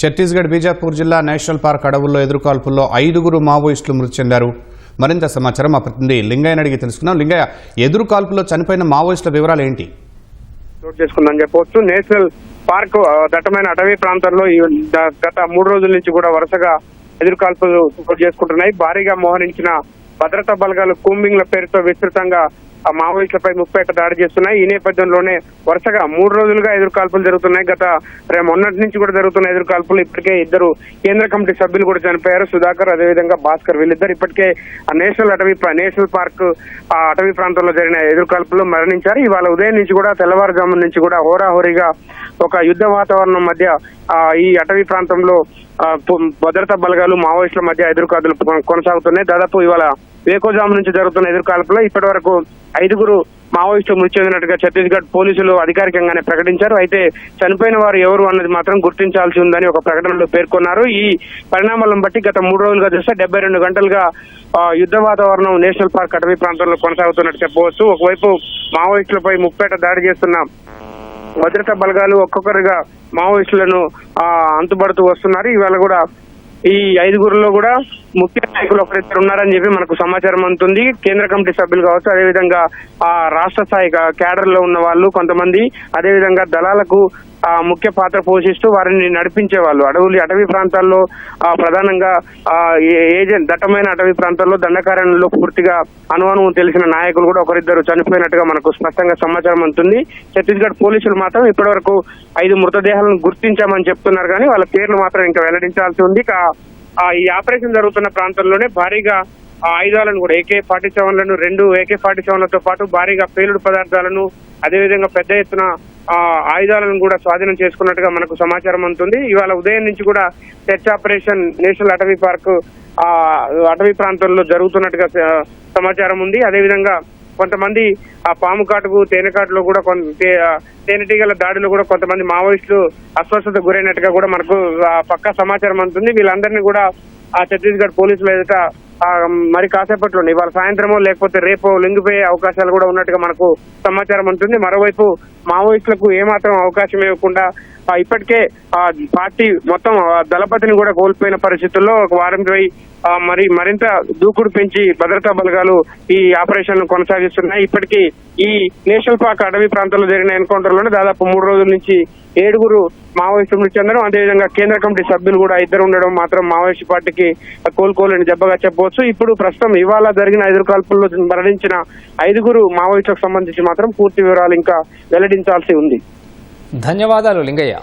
ఛత్తీస్గఢ్ బీజాపూర్ జిల్లా national park అడవుల్లో ఎదురుకాల్పుల్లో 5 మావోయిస్టులు మృతి చెందారు. మరింత సమాచారం మా ప్రతినిధి లింగయ్యని అడిగి తెలుసుకున్నాం. లింగయ్య, ఎదురుకాల్పుల్లో చనిపోయిన మావోయిస్టుల వివరాలు ఏంటి? చేసుకుందని చెప్పవచ్చు. నేషనల్ పార్క్ దట్టమైన అటవీ ప్రాంతంలో గత 3 రోజుల నుంచి కూడా వరుసగా ఎదురుకాల్పులు చేసుకుంటున్నాయి. భారీగా మోహరించిన భద్రతా బలగాలు కూంబింగ్ల పేరుతో విస్తృతంగా మావోయిస్టులపై ముప్పేట దాడి చేస్తున్నాయి. ఈ నేపథ్యంలోనే వరుసగా 3 రోజులుగా ఎదురుకాల్పులు జరుగుతున్నాయి. మొన్నటి నుంచి కూడా జరుగుతున్న ఎదురుకాల్పులు ఇప్పటికే 2 కేంద్ర కమిటీ సభ్యులు కూడా చనిపోయారు. సుధాకర్, అదేవిధంగా భాస్కర్, వీళ్ళిద్దరు ఇప్పటికే నేషనల్ పార్క్ అటవీ ప్రాంతంలో జరిగిన ఎదురుకాల్పుల్లో మరణించారు. ఇవాళ ఉదయం నుంచి కూడా తెల్లవారుజామున నుంచి కూడా హోరాహోరీగా ఒక యుద్ధ వాతావరణం మధ్య ఈ అటవీ ప్రాంతంలో భద్రతా బలగాలు మావోయిస్టుల మధ్య ఎదురుకాల్పులు కొనసాగుతున్నాయి. దాదాపు ఇవాళ వేకోజాము నుంచి జరుగుతున్న ఎదురుకాల్పులో ఇప్పటి వరకు 5 మావోయిస్టులు మృతి చెందినట్టుగా ఛత్తీస్గఢ్ పోలీసులు అధికారికంగానే ప్రకటించారు. అయితే చనిపోయిన వారు ఎవరు అన్నది మాత్రం గుర్తించాల్సి ఉందని ఒక ప్రకటనలో పేర్కొన్నారు. ఈ పరిణామాలను బట్టి గత 3 రోజులుగా చూస్తే 72 గంటలుగా యుద్ధ వాతావరణం నేషనల్ పార్క్ అటవీ ప్రాంతంలో కొనసాగుతున్నట్టు చెప్పవచ్చు. ఒకవైపు మావోయిస్టులపై ముప్పేట దాడి చేస్తున్న భద్రతా బలగాలు ఒక్కొక్కరుగా మావోయిస్టులను అంతుబడుతూ వస్తున్నారు. ఇవాళ కూడా ఈ 5 కూడా ముఖ్య నాయకులు ఒకరిద్దరు ఉన్నారని చెప్పి మనకు సమాచారం అందుతుంది. కేంద్ర కమిటీ సభ్యులు కావచ్చు, అదేవిధంగా రాష్ట్ర స్థాయి క్యాడర్ లో ఉన్న వాళ్ళు కొంతమంది, అదేవిధంగా దళాలకు ముఖ్య పాత్ర పోషిస్తూ వారిని నడిపించే వాళ్ళు అటవీ ప్రాంతాల్లో ప్రధానంగా దట్టమైన అటవీ ప్రాంతాల్లో దండకారణ్యంలో పూర్తిగా అనుమానం తెలిసిన నాయకులు కూడా ఒకరిద్దరు చనిపోయినట్టుగా మనకు స్పష్టంగా సమాచారం అందుతుంది. ఛత్తీస్గఢ్ పోలీసులు మాత్రం ఇప్పటి వరకు 5 మృతదేహాలను గుర్తించామని చెప్తున్నారు, కానీ వాళ్ళ పేర్లు మాత్రం ఇంకా వెల్లడించాల్సి ఉంది. ఈ ఆపరేషన్ జరుగుతున్న ప్రాంతంలోనే భారీగా ఆయుధాలను కూడా AK-47లను 2 AK-47లతో పాటు భారీగా పేలుడు పదార్థాలను, అదేవిధంగా పెద్ద ఎత్తున ఆయుధాలను కూడా స్వాధీనం చేసుకున్నట్టుగా మనకు సమాచారం అందుతుంది. ఇవాళ ఉదయం నుంచి కూడా సెర్చ్ ఆపరేషన్ నేషనల్ అటవీ పార్క్ అటవీ ప్రాంతంలో జరుగుతున్నట్టుగా సమాచారం ఉంది. అదేవిధంగా కొంతమంది పాము కాటుకు, తేనెకాటులో కూడా తేనెటీగల దాడిలో కూడా కొంతమంది మావోయిస్టులు అస్వస్థత గురైనట్టుగా కూడా మనకు పక్కా సమాచారం అందుతుంది. వీళ్ళందరినీ కూడా ఛత్తీస్గఢ్ పోలీసుల ఎదుట మరి కాసేపట్లో ఇవాళ సాయంత్రమో లేకపోతే రేపో లొంగిపోయే అవకాశాలు కూడా ఉన్నట్టుగా మనకు సమాచారం ఉంటుంది. మరోవైపు మావోయిస్టులకు ఏమాత్రం అవకాశం ఇవ్వకుండా ఇప్పటికే పార్టీ మొత్తం దళపతిని కూడా కోల్పోయిన పరిస్థితుల్లో ఒక వారంపై మరింత దూకుడు పెంచి భద్రతా బలగాలు ఈ ఆపరేషన్ కొనసాగిస్తున్నాయి. ఇప్పటికీ ఈ నేషనల్ పార్క్ అటవీ ప్రాంతంలో జరిగిన ఎన్కౌంటర్ లోనే దాదాపు 3 రోజుల నుంచి 7 మావోయిస్టులు మృతి చెందడం, అదేవిధంగా కేంద్ర కమిటీ సభ్యులు కూడా 2 ఉండడం మాత్రం మావోయిస్టు పార్టీకి కోలుకోలేని దెబ్బగా చెప్పవచ్చు. ఇప్పుడు ప్రస్తుతం ఇవాళ జరిగిన ఎదురుకాల్పుల్లో మరణించిన 5 మావోయిస్టులకు సంబంధించి మాత్రం పూర్తి వివరాలు ఇంకా వెల్లడించాల్సి ఉంది. ధన్యవాదాలు లింగయ్య.